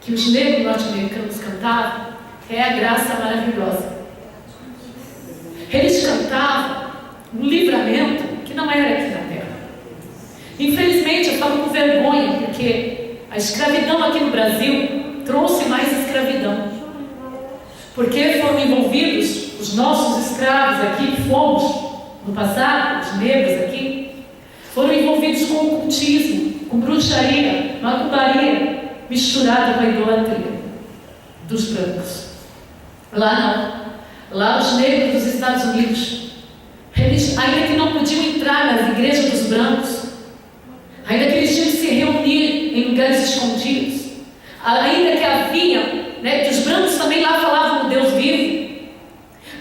que os negros norte-americanos cantavam é a graça maravilhosa. Eles cantavam um livramento que não era aqui na terra. Infelizmente, eu falo com vergonha, porque a escravidão aqui no Brasil trouxe mais escravidão. Porque foram envolvidos os nossos escravos aqui, que fomos no passado, os negros aqui, foram envolvidos com ocultismo, com bruxaria, macumbaria, misturado com a idolatria dos brancos. Lá não. Lá os negros dos Estados Unidos, eles, ainda que não podiam entrar nas igrejas dos brancos, ainda que eles tinham que se reunir em lugares escondidos, ainda que havia, que os brancos também lá falavam do Deus vivo,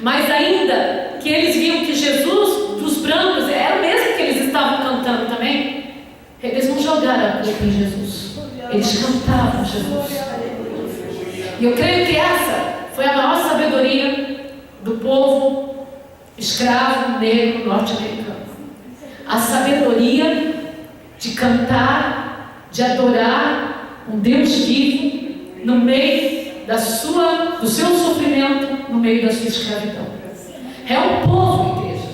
mas ainda que eles viam que Jesus dos brancos era o mesmo que eles estavam cantando também, eles não jogaram a culpa em Jesus, eles cantavam Jesus. E eu creio que essa foi a maior sabedoria do povo escravo negro norte-americano. A sabedoria de cantar, de adorar um Deus vivo no meio do seu sofrimento, no meio da sua escravidão. É um povo, igreja,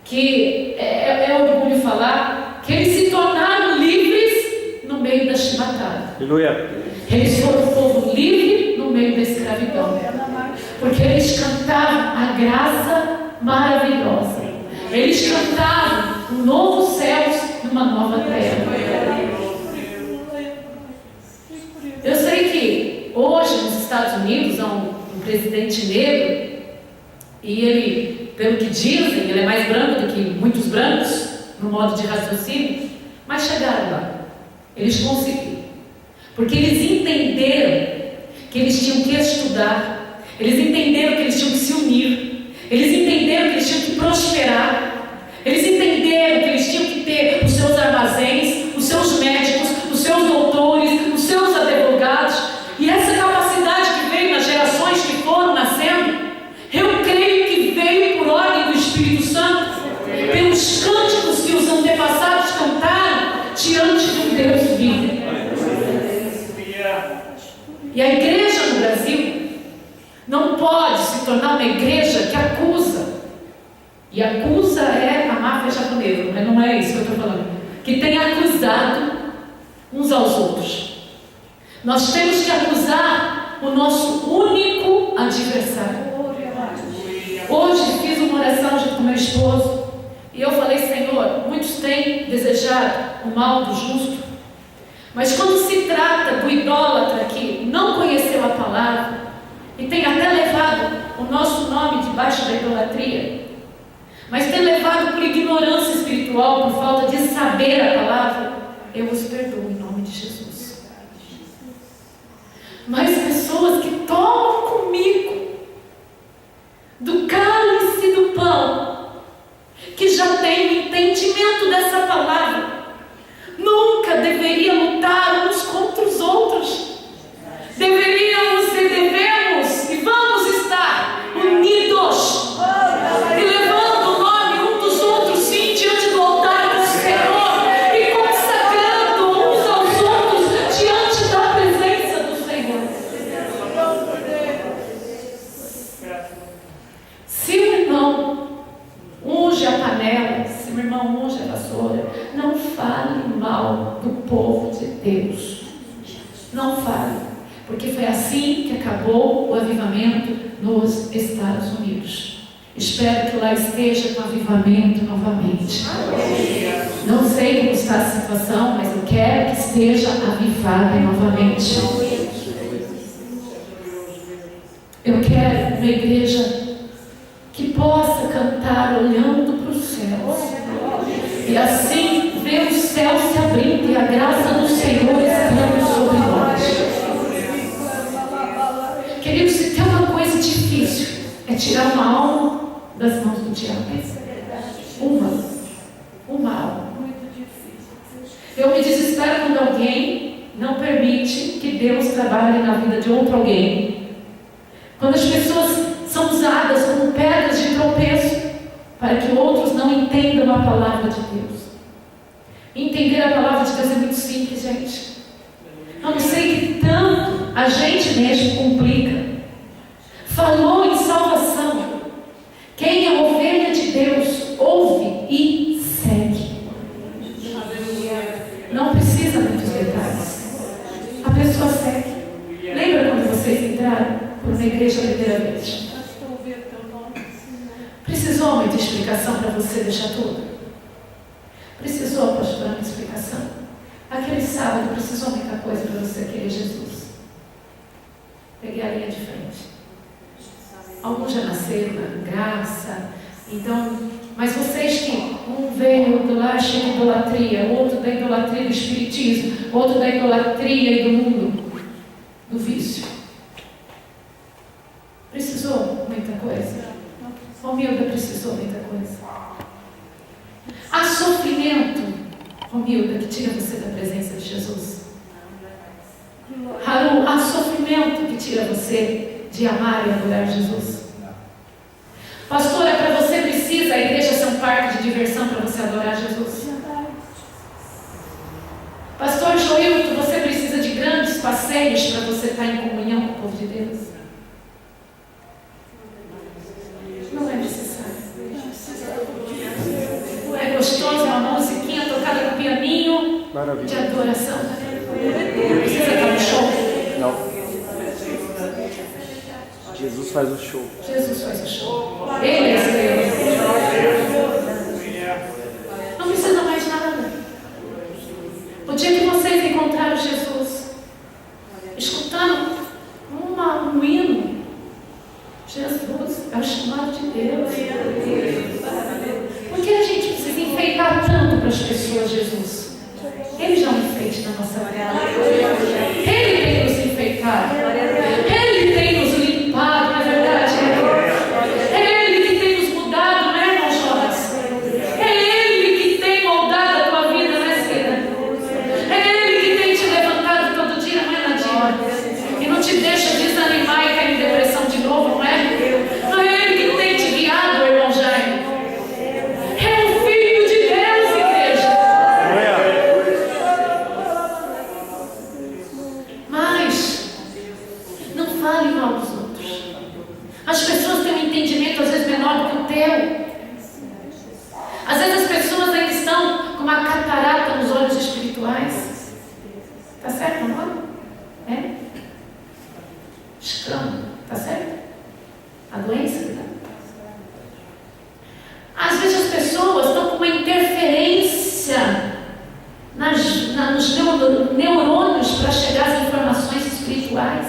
que é orgulho falar que eles se tornaram livres no meio da chibatada. Aleluia. Eles foram um povo livre no meio da escravidão, porque eles cantavam a graça maravilhosa. Eles cantavam um novo céus e uma nova terra. Eu sei que hoje nos Estados Unidos há um presidente negro, e ele, pelo que dizem, ele é mais branco do que muitos brancos no modo de raciocínio, mas chegaram lá. Eles conseguiram, porque eles entenderam que eles tinham que estudar, eles entenderam que eles tinham que se unir, eles entenderam que eles tinham que prosperar, eles entenderam que eles tinham que ter os seus armazéns, os seus médicos, os seus doutores, os seus advogados, e essa capacidade que veio nas gerações que foram nascendo, eu creio que veio por ordem do Espírito Santo, pelos cânticos que os antepassados cantaram diante de um Deus vivo. E a igreja no Brasil não pode se tornar uma igreja que acusa. E acusa é a máfia japonesa, mas não é isso que eu estou falando. Que tem acusado uns aos outros. Nós temos que acusar o nosso único adversário. Hoje fiz uma oração junto com meu esposo e eu falei: Senhor, muitos têm desejado o mal do justo, mas quando se trata do idólatra que não conheceu a palavra e tem até levado o nosso nome debaixo da idolatria, mas tem levado por ignorância espiritual, por falta de saber a palavra, eu os perdoo em nome de Jesus. Mas pessoas que tomam comigo do cálice do pão, que já têm o entendimento dessa palavra, nunca deveriam lutar uns contra os outros. Deveríamos e devemos e vamos estar unidos e levando o nome um dos outros, sim, diante do altar do Senhor e consagrando uns aos outros diante da presença do Senhor. Se o irmão unge a panela, se o irmão unge a vassoura, não fale mal do povo de Deus. Não fale, porque foi assim que acabou o avivamento nos Estados Unidos. Espero que lá esteja com avivamento novamente. Não sei como está a situação, mas eu quero que esteja avivada novamente. Eu quero uma igreja que possa cantar olhando para os céus, e assim ver os céus se abrindo e a graça do Senhor estando sobre nós. Queridos, se tem uma coisa difícil, é tirar uma alma das mãos do diabo. Uma alma. Eu me desespero quando alguém não permite que Deus trabalhe na vida de outro alguém. Quando as pessoas são usadas como pedras de tropeço para que outros não entendam a palavra de Deus. Entender a palavra de Deus é muito simples, gente. Eu não sei que tanto a gente mesmo complica. Falou em salvação. Quem é ovelha de Deus, ouve e segue. Não precisa muitos detalhes. A pessoa segue. Lembra quando vocês entraram por uma igreja a primeira vez? Precisou muita explicação para você deixar tudo? Precisou, pastor, muita explicação? Aquele sábado precisou muita coisa para você querer Jesus? Peguei a linha de frente. Alguns já nasceram na graça, então, mas vocês que um veio do lar cheio de idolatria, outro da idolatria do espiritismo, outro da idolatria e do mundo, do vício. Precisou muita coisa? Romilda precisou muita coisa. Há sofrimento, Romilda, que tira você da presença de Jesus. Haru, há sofrimento que tira você de amar e adorar Jesus. Pastora, para você precisa a igreja ser um parque de diversão para você adorar Jesus? Pastor Joilton, você precisa de grandes passeios para você estar em comunhão com o povo de Deus? Não é necessário. É gostoso uma musiquinha tocada no pianinho. Maravilha. De adoração. Não precisa estar no show. Não. Jesus faz o show. Jesus faz o show. Ele é Deus. Não precisa mais nada. O dia que vocês encontraram Jesus, escutando um hino, Jesus é o chamado de Deus. Por que a gente precisa enfeitar tanto para as pessoas Jesus? Ele já é um enfeite na nossa vida. Ele tem nos enfeitado. Ele tem nos limpado, na verdade. É Ele que tem nos mudado, não é, irmão Jonas? É Ele que tem moldado a tua vida, não é, Cida? É Ele que tem te levantado todo dia, não é, Nadine? E não te deixa desanimar e cair em depressão de novo, não é? Não é Ele que tem te guiado, irmão Jaime? É o Filho de Deus, igreja. Mas não fale mal dos outros. As pessoas têm um entendimento às vezes menor do que o teu. Às vezes as pessoas ainda estão com uma catarata nos olhos espirituais. Tá certo, amor? É? Escama. Tá certo? A doença, né? Às vezes as pessoas estão com uma interferência nos neurônios para chegar às informações espirituais.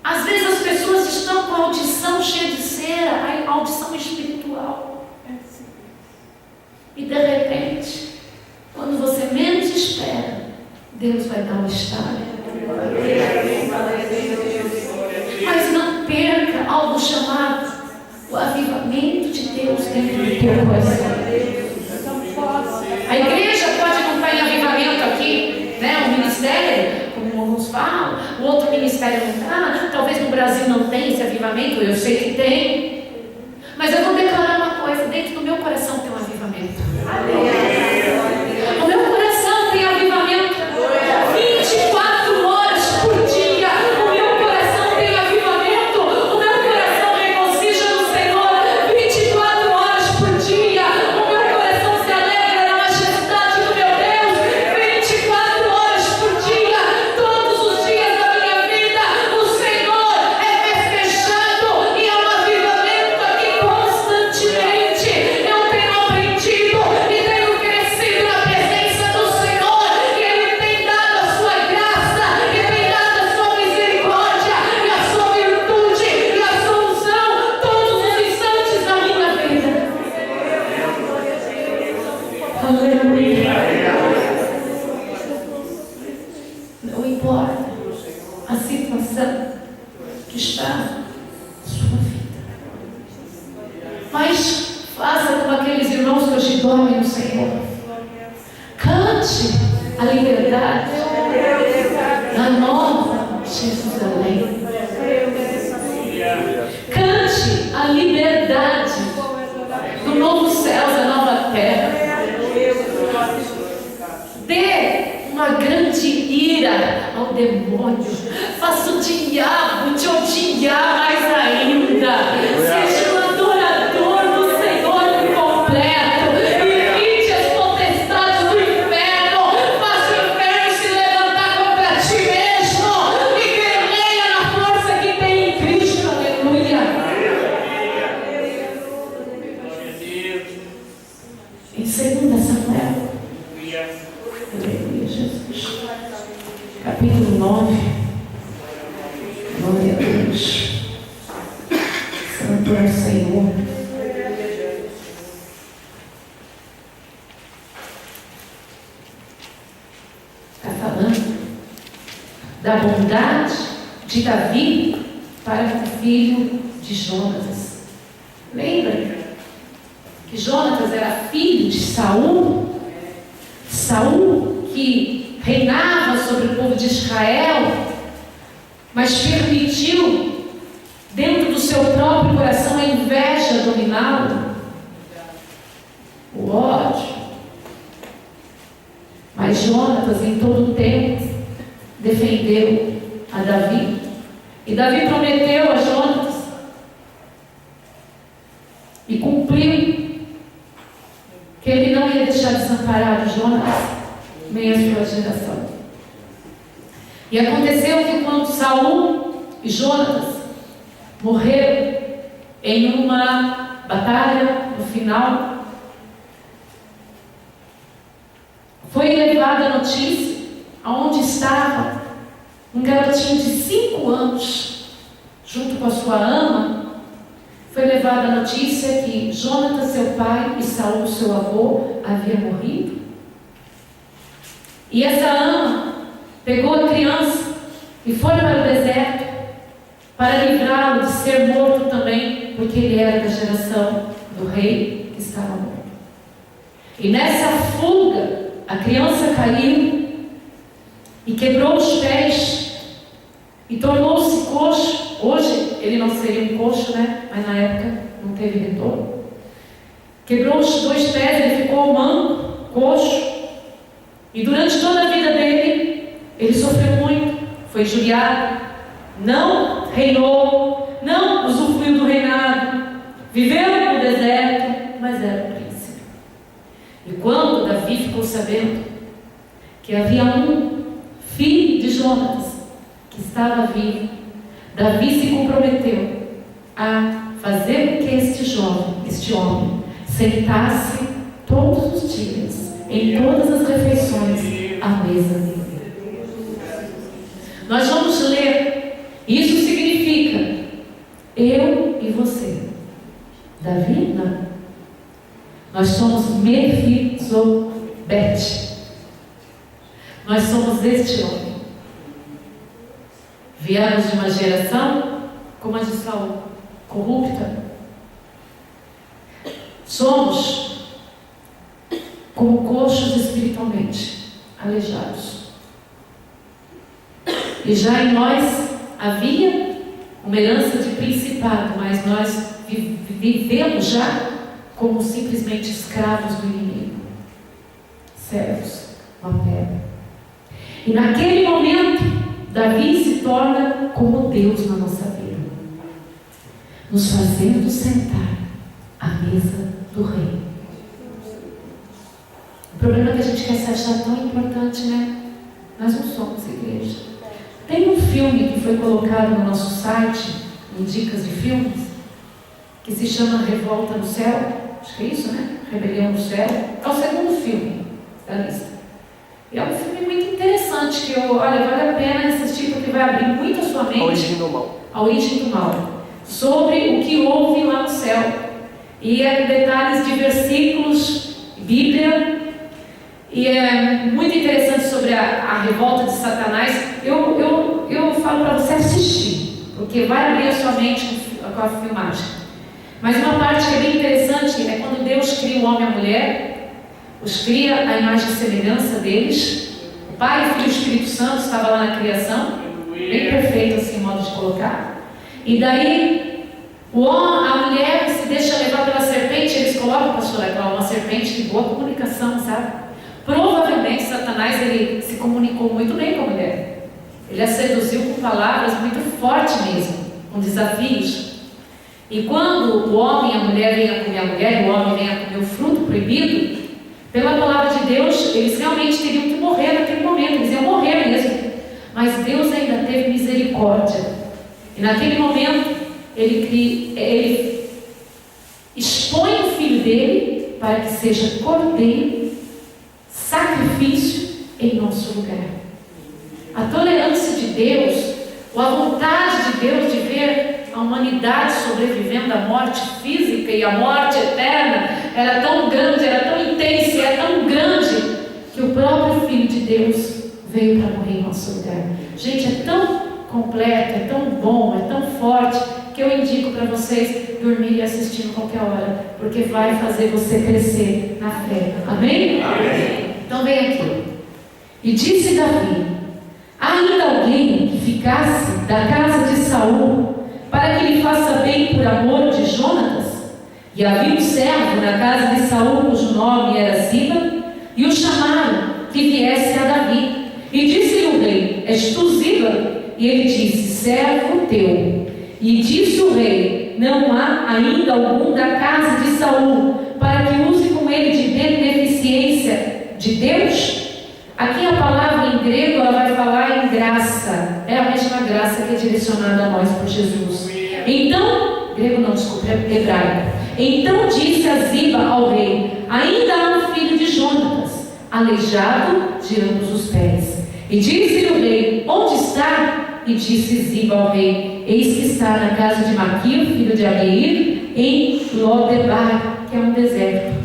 Às vezes as pessoas estão com a audição cheia de cera, a audição espiritual. E de repente, quando você menos espera, Deus vai dar um estalo. Mas não perca algo chamado o avivamento de Deus dentro do teu coração. A igreja pode não estar em avivamento aqui, né? O ministério, como alguns falam, o outro ministério não está. Talvez no Brasil não tenha esse avivamento, eu sei que tem. Mas eu vou declarar uma coisa: dentro do meu coração tem um avivamento. O meu coração tem avivamento 24 horas por dia. O meu coração tem avivamento. O meu coração regozija no Senhor 24 horas por dia. O meu coração se alegra na majestade do meu Deus 24 horas por dia. Todos os dias da minha vida, o Senhor é festejado e é um avivamento aqui constantemente. Eu tenho aprendido e tenho crescido na presença do Senhor, e Ele tem dado a sua graça, e tem dado a sua misericórdia, e a sua virtude, e a sua unção, todos os instantes da minha vida. Aleluia. Não importa a situação que está na sua vida, mas faça como aqueles irmãos que hoje dormem no Senhor. Cante a liberdade na nova Jerusalém. Cante a liberdade do novo céu, da nova terra. Dê uma grande grande ira ao demônio. Faça o diabo te odiar mais ainda. Seja um adorador do Senhor por completo. Evite as potestades do inferno. Faça o inferno se levantar contra ti mesmo. E guerreia na força que tem em Cristo. Aleluia. Em 2 Samuel, aleluia, Jesus, capítulo 9, glória a Deus, santo é o Senhor. Está falando da bondade de Davi para o filho de Jonatas. Lembra que Jonatas era filho de Saul? Saul que reinava sobre o povo de Israel, mas permitiu dentro do seu próprio coração a inveja dominá-lo, o ódio. Mas Jonatas em todo o tempo defendeu a Davi, e Davi prometeu a Jonatas e cumpriu que ele não ia deixar desamparado Jonatas, nem a sua geração. E aconteceu que quando Saul e Jonatas morreram em uma batalha, no final, foi levada a notícia aonde estava um garotinho de 5 anos, junto com a sua ama. Foi levada a notícia que Jonatas, seu pai, e Saul, seu avô, haviam morrido. E essa ama pegou a criança e foi para o deserto para livrá-lo de ser morto também, porque ele era da geração do rei que estava morto. E nessa fuga, a criança caiu e quebrou os pés e tornou-se coxo. Hoje ele não seria um coxo, né? Mas na época não teve retorno. Quebrou os 2 pés, ele ficou manco, coxo. E durante toda a vida dele, ele sofreu muito, foi injuriado, não reinou, não usufruiu do reinado, viveu no deserto, mas era um príncipe. E quando Davi ficou sabendo que havia um filho de Jonatas que estava vivo, Davi se comprometeu a fazer com que este homem, sentasse todos os dias, em todas as refeições, à mesa dele. Nós vamos ler, isso significa eu e você. Davi, não. Nós somos Mefizobete. Nós somos este homem. Viemos de uma geração como a de Saul, corrupta. Somos como coxos espiritualmente, aleijados. E já em nós havia uma herança de principado, mas nós vivemos já como simplesmente escravos do inimigo, servos, uma pedra. E naquele momento, Davi se torna como Deus na nossa vida, nos fazendo sentar à mesa do rei. O problema é que a gente quer se achar tão importante, né? Nós não somos igreja. Tem um filme que foi colocado no nosso site, em dicas de filmes, que se chama Revolta no Céu. Acho que é isso, né? Rebelião no Céu. É o segundo filme da lista. E é um filme muito interessante, que vale a pena assistir, porque vai abrir muito a sua mente. A Origem do Mal. A Origem do Mal. Sobre o que houve lá no céu. E é detalhes de versículos, Bíblia. E é muito interessante sobre a revolta de Satanás. Eu falo para você assistir, porque vai abrir a sua mente com a filmagem. Mas uma parte que é bem interessante é quando Deus cria o homem e a mulher, os cria a imagem e semelhança deles. O Pai, o Filho e o Espírito Santo estava lá na criação, bem perfeito assim, modo de colocar. E daí, o homem, a mulher se deixa levar pela serpente, eles colocam, pastor, uma serpente de boa comunicação, sabe? Provavelmente Satanás ele se comunicou muito bem com a mulher. Ele a seduziu com palavras muito fortes mesmo, com desafios. E quando o homem e a mulher vêm a comer a mulher, e o homem vem a comer o fruto proibido, pela palavra de Deus, eles realmente teriam que morrer naquele momento, eles iam morrer mesmo. Mas Deus ainda teve misericórdia. E naquele momento, ele expõe o filho dele para que seja cordeiro, sacrifício em nosso lugar. A tolerância de Deus, ou a vontade de Deus de ver a humanidade sobrevivendo à morte física e à morte eterna, era tão grande, era tão intensa, era tão grande, que o próprio Filho de Deus veio para morrer em nosso lugar. Gente, é tão completo, é tão bom, é tão forte, que eu indico para vocês dormir e assistir a qualquer hora, porque vai fazer você crescer na fé. Amém? Amém. Então vem aqui. E disse Davi: há ainda alguém que ficasse da casa de Saul, para que lhe faça bem por amor de Jonatas? E havia um servo na casa de Saul, cujo nome era Ziba, e o chamaram que viesse a Davi. E disse-lhe o rei: és tu Ziba? E ele disse: servo teu. E disse o rei: não há ainda algum da casa de Saul, para que use com ele de beneficência de Deus? Aqui a palavra em grego, ela vai falar em graça. É a mesma graça que é direcionada a nós por Jesus. Então, grego não, desculpa, é hebraico. Então disse a Ziba ao rei: ainda há um filho de Jonatas, aleijado de ambos os pés. E disse-lhe o rei: onde está? E disse Ziba ao rei: eis que está na casa de Maquir, filho de Abiir, em Lodebar, que é um deserto.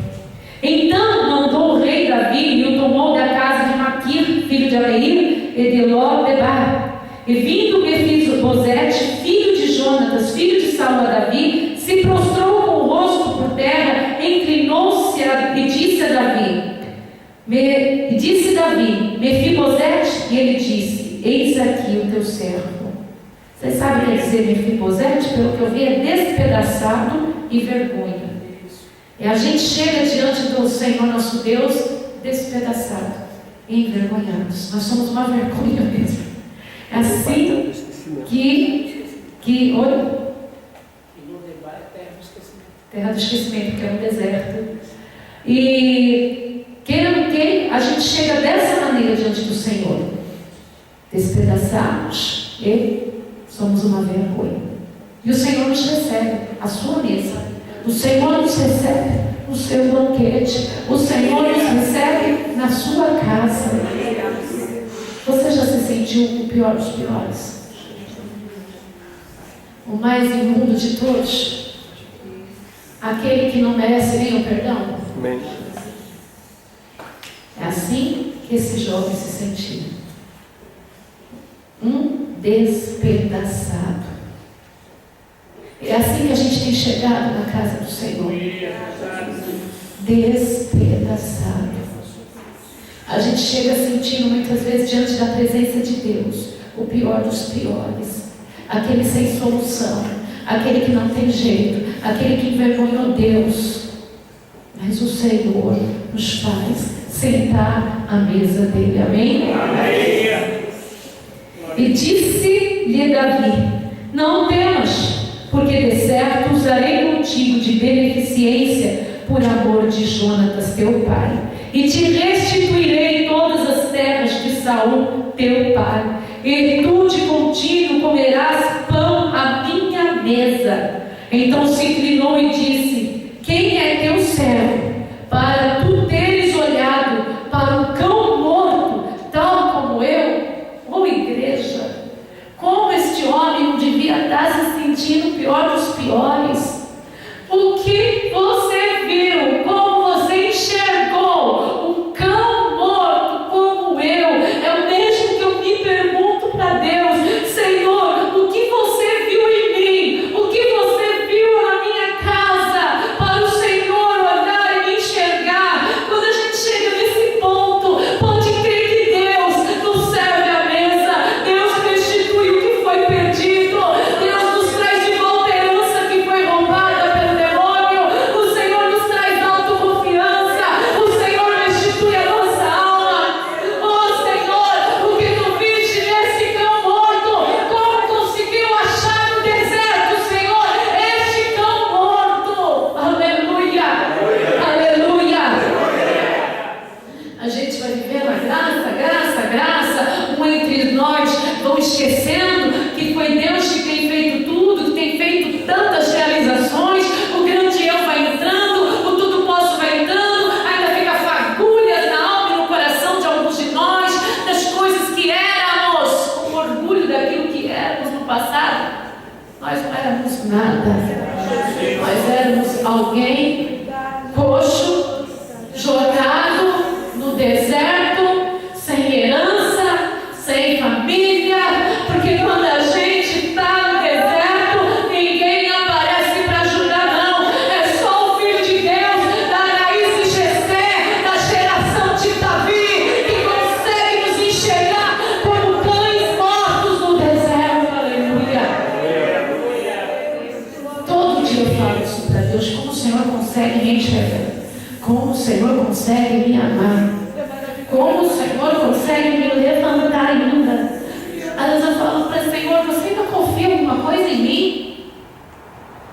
Então mandou o rei Davi e o tomou da casa de Maquir, filho de Abiir, e de Lodebar. E vindo Mefibosete, filho de Jonatas, filho de Saul, a Davi, se prostrou com o rosto por terra, inclinou-se e disse a Davi, Mefibosete, e ele disse: eis aqui o teu servo. Vocês sabem o que quer dizer Mefibosete? Pelo que eu vi, é despedaçado e vergonha. E a gente chega diante do Senhor nosso Deus despedaçado, envergonhados. Nós somos uma vergonha mesmo. É assim que olha, terra do esquecimento, que é um deserto. E queira que a gente chega dessa maneira diante do Senhor, despedaçados, e somos uma vergonha. E o Senhor nos recebe à sua mesa. O Senhor nos recebe no seu banquete. O Senhor nos recebe na sua casa. Você já se sentiu o pior dos piores? O mais imundo de todos? Aquele que não merece nem o perdão? Amém. É assim que esse jovem se sentiu. Um despedaçado. É assim que a gente tem chegado na casa do Senhor. Despedaçado. A gente chega sentindo muitas vezes diante da presença de Deus o pior dos piores. Aquele sem solução. Aquele que não tem jeito. Aquele que envergonhou Deus. Mas o Senhor nos faz sentar à mesa dele. Amém? Amém. E disse-lhe Davi: não temas, porque de certo usarei contigo de beneficência por amor de Jonatas teu pai, e te restituirei todas as terras de Saul teu pai, e tu de contínuo comerás pão à minha mesa. Então se inclinou e disse: quem é teu servo, para tu teres olhado para um cão morto, tal como eu? Ô igreja, como este homem não devia estar se sentindo o pior dos piores? O que você viu? Como você enxergou um cão morto como eu? É o mesmo que eu me pergunto para Deus: Senhor, o que você viu em mim? O que você viu na minha casa? Para o Senhor olhar vão esquecendo que foi Deus que tem feito tudo, que tem feito tantas realizações. O grande eu vai entrando, o tudo posso vai entrando, ainda fica fagulhas na alma e no coração de alguns de nós, das coisas que éramos, com orgulho daquilo que éramos no passado. Nós não éramos nada, nós éramos alguém coxo, jogado no deserto, sem herança, sem família, porque quando a gente está no deserto, ninguém aparece para ajudar, não. É só o Filho de Deus, da raiz de Jessé, da geração de Davi, que consegue nos enxergar como cães mortos no deserto. Aleluia. Todo dia eu falo isso para Deus, como o Senhor consegue me enxergar, como o Senhor consegue me amar, como o Senhor consegue me levantar ainda. Às vezes eu falo para o Senhor, você ainda confia em alguma coisa em mim?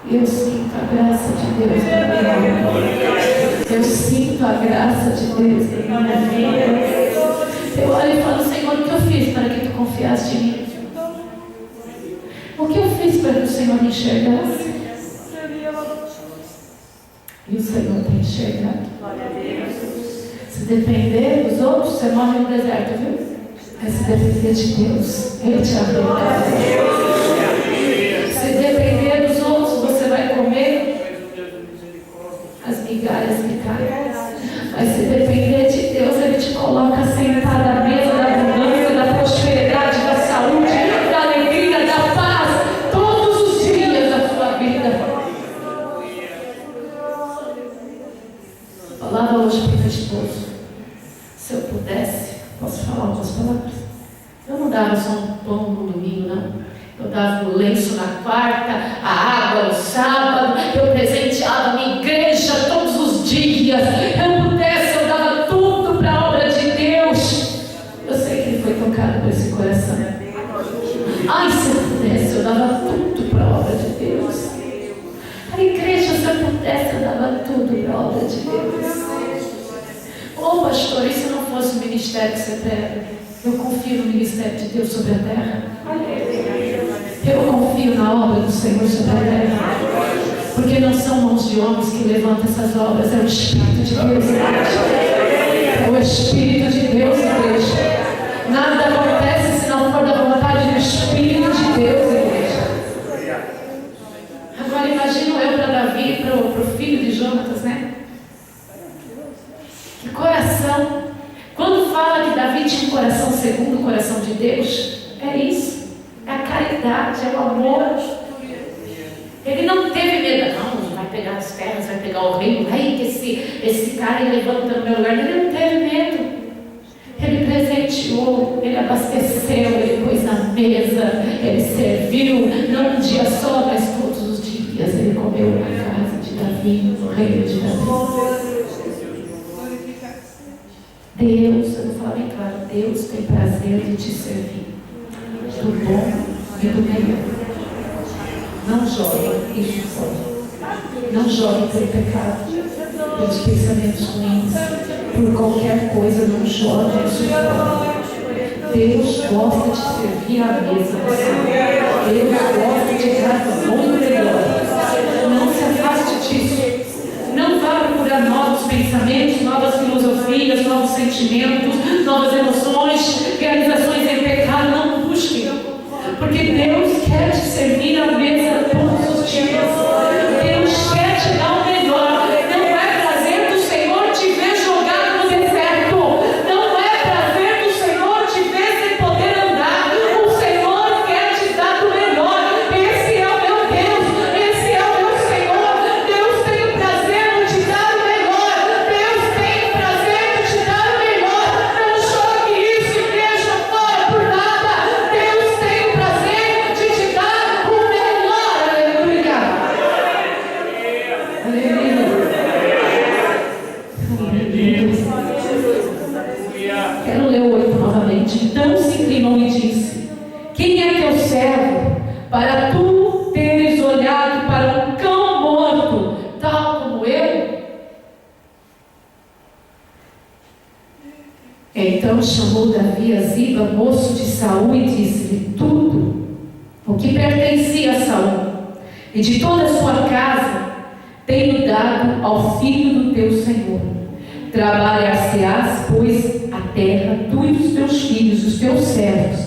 E eu sinto a graça de Deus na minha vida. Eu sinto a graça de Deus na minha vida. Eu olho e falo, Senhor, o que eu fiz para que tu confiaste em mim? O que eu fiz para que o Senhor me enxergasse? E o Senhor tem enxergado. Se depender dos outros, você morre no deserto, viu? Mas se depender de Deus, Ele te abençoa. Se depender dos outros, você vai comer as migalhas que caem. Mas se depender de Deus, Ele te coloca sentado à mesa da abundância, da prosperidade, da saúde, da alegria, da paz, todos os dias da sua vida. Falava hoje para o meu esposo, se eu pudesse, posso falar algumas palavras? Eu não dava só um pão no domingo, não. Eu dava o lenço na quarta, a água no sábado, eu presenteava a minha igreja todos os dias. Eu pudesse, eu dava tudo para a obra de Deus. Eu sei que Ele foi tocado por esse coração. Ai, se eu pudesse, eu dava tudo para a obra de Deus. A igreja, se eu pudesse, eu dava tudo para a obra de Deus. Ô pastor, e se não fosse o ministério que você prega? Eu confio no ministério de Deus sobre a terra. Eu confio na obra do Senhor sobre a terra. Porque não são mãos de homens que levantam essas obras, é o Espírito de Deus. É o Espírito de Deus, igreja. Nada acontece se não for da vontade do Espírito de Deus, igreja. Agora imagino eu para Davi e para o filho de Jonatas, né? Que coração! Quando fala que Davi tinha um coração segundo o coração de Deus, é isso. É a caridade, é o amor. Ele não teve medo, não, vai pegar as terras, vai pegar o reino, ai, que esse cara levanta no meu lugar. Ele não teve medo. Ele presenteou, ele abasteceu, ele pôs na mesa, ele serviu, não um dia só, mas todos os dias. Ele comeu na casa de Davi, no reino de Davi. Deus, eu vou falar bem claro, Deus tem prazer de te servir, do bom e do melhor. Não jogue isso fora. Não jogue pelo pecado, pelos pensamentos ruins, por qualquer coisa, não jogue isso fora. Deus gosta de servir à mesa. Deus gosta de dar o bom e o melhor. Não se afaste disso. Não vá procurar novos pensamentos, novas filosofias, novos sentimentos, novas emoções, realizações em pecado. Não busque, porque Deus quer te servir à mesa todos os dias. Deus quer te dar o melhor. Não é prazer do Senhor te ver jogado no deserto. Não é prazer do Senhor te ver sem poder andar. O Senhor quer te dar o melhor. Esse é o meu Deus, esse é o meu Senhor. Deus tem o prazer de te dar o melhor. Deus tem o prazer de te dar o melhor. Não jogue isso, igreja, fora por nada. Deus tem o prazer de te dar o melhor. Aleluia. Aleluia. Quero ler o 8 novamente. Então se inclinou e disse: quem é teu servo para tu teres olhado para um cão morto, tal como eu? Então chamou Chamou Davi a Ziba, moço de Saul, e disse-lhe tudo o que pertencia a Saul e de toda a sua casa tenho dado ao filho do teu Senhor. Trabalhar-se-ás, pois, a terra, tu e os teus filhos, os teus servos,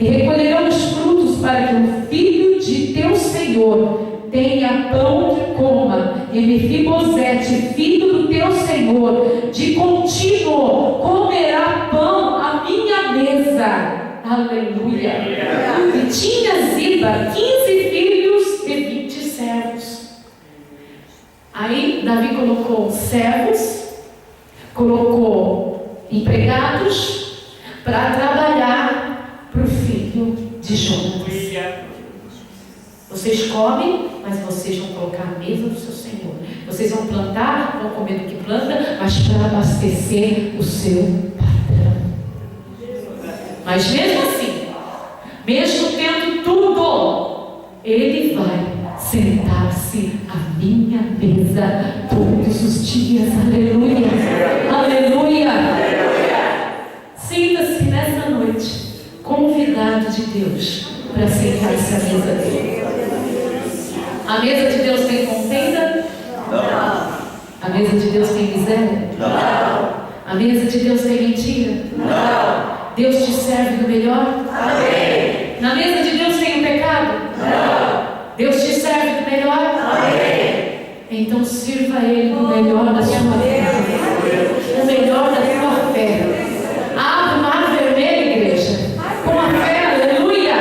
e recolherão os frutos para que o filho de teu Senhor tenha pão que coma, e Mefibosete, filho do teu Senhor, de contínuo comerá pão à minha mesa. Aleluia. E tinha Ziba 15 filhos e 20 servos. Aí Davi colocou servos, colocou empregados para trabalhar para o filho de Jonas. Vocês comem, mas vocês vão colocar a mesa do seu Senhor. Vocês vão plantar, vão comer do que planta, mas para abastecer o seu patrão. Mas mesmo assim, mesmo tendo tudo, ele vai sentar-se à minha mesa todos os dias. Aleluia, aleluia. Sinta-se nessa noite convidado de Deus para sentar-se à mesa dele. A mesa de Deus tem contenda? Não. A mesa de Deus tem miséria? Não. A mesa de Deus tem mentira? Não. Deus te serve do melhor? Amém. Na mesa de Deus tem o pecado? Não. Deus te serve do melhor? Amém. Então sirva a Ele do melhor da sua vida, o melhor da sua fé. Abre o mar vermelho, igreja, com a fé, aleluia.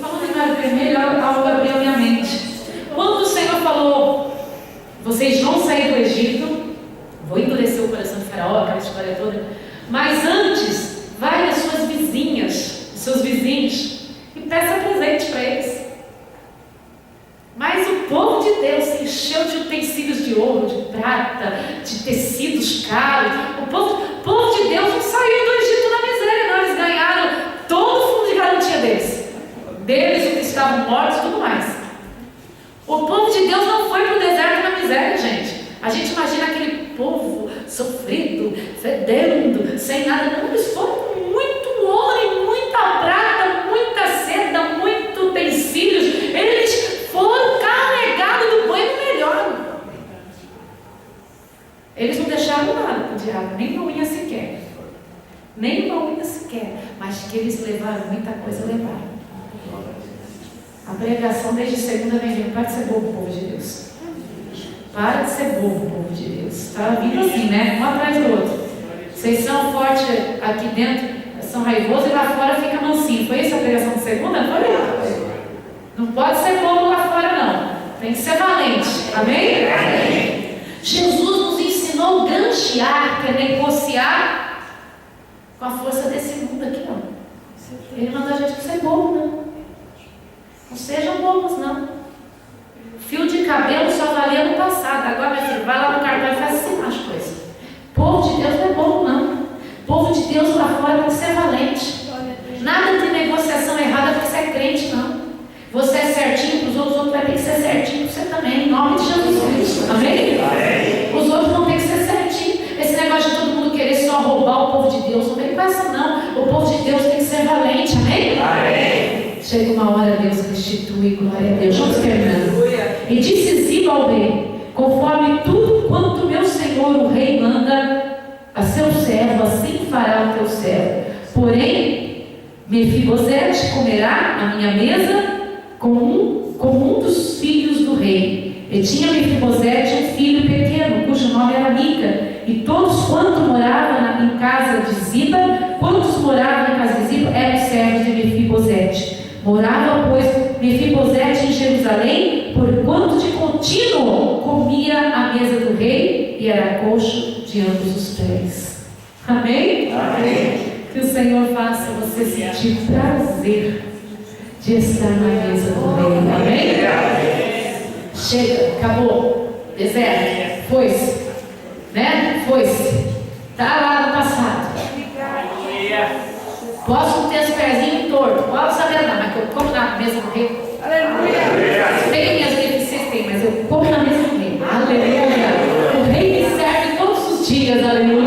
Falando em mar vermelho, algo abriu minha mente. Quando o Senhor falou, vocês vão sair do Egito, vou endurecer o coração de Faraó, aquela história toda, mas antes, vai nas suas vizinhas, os seus vizinhos, e peça presente para eles. Mas o povo de Deus se encheu de utensílios de ouro, de prata, de tecidos caros. O povo de Deus não saiu do Egito na miséria, não. Eles ganharam todo o fundo de garantia deles. Deles, os que estavam mortos e tudo mais. O povo de Deus não foi para o deserto na miséria, gente. A gente imagina aquele povo sofrido, fedendo, sem nada. Não, eles foram com muito ouro e muita prata, muita seda, muito utensílios. Eles foram carregados do banho melhor. Eles não deixaram nada para o diabo, nem uma unha sequer. Nem uma unha sequer. Mas que eles levaram, muita coisa levaram. A pregação desde segunda vem vindo. Para de ser bobo, povo de Deus. Para de ser bobo, povo de Deus. Está vindo assim, né? Um atrás do outro. Vocês são fortes aqui dentro, são raivosos, e lá fora fica mansinho. Foi essa a pregação de segunda? Não foi? Não pode ser bobo lá fora, não. Tem que ser valente. Amém? Amém. Jesus nos ensinou a granjear, que é negociar com a força desse mundo aqui, não. Ele manda a gente ser bobo, não. Não sejam bobos, não. Fio de cabelo só valia no passado. Agora, meu filho, vai lá no cartão e faz assinar as coisas. Povo de Deus não é bobo, não. Povo de Deus lá fora tem que ser valente. Nada de negociação errada porque você é crente, não. Você é certinho para os outros vai ter que ser certinho para você também. Em nome de Jesus Cristo. Amém? Amém? Os outros vão ter que ser certinho. Esse negócio de todo mundo querer só roubar o povo de Deus, não vem com essa, não. O povo de Deus tem que ser valente. Amém? Amém. Chega uma hora, Deus restitui, glória a Deus. Vamos terminando. E disse Ziba ao rei: conforme tudo quanto meu senhor o rei manda a seu servo, assim fará o teu servo. Porém, Mefibosete comerá a minha mesa como um dos filhos do rei. E tinha Mefibosete um filho pequeno, cujo nome era Mica. E todos quantos moravam em casa de Ziba, eram servos de Mefibosete. Morava, pois, Mefibosete em Jerusalém, porquanto de contínuo comia a mesa do rei e era coxo de ambos os pés. Amém? Amém. Que o Senhor faça você sentir prazer de estar na mesa do rei. Amém? Amém. Chega, acabou. Deserto. Foi-se. Né? Foi-se. Está lá no passado. Posso ter os pezinhos tortos, posso saber andar, mas eu como na mesa do rei. Aleluia. Tenho minhas deficiências, mas eu como na mesa do rei. Aleluia. O rei me serve todos os dias. Aleluia.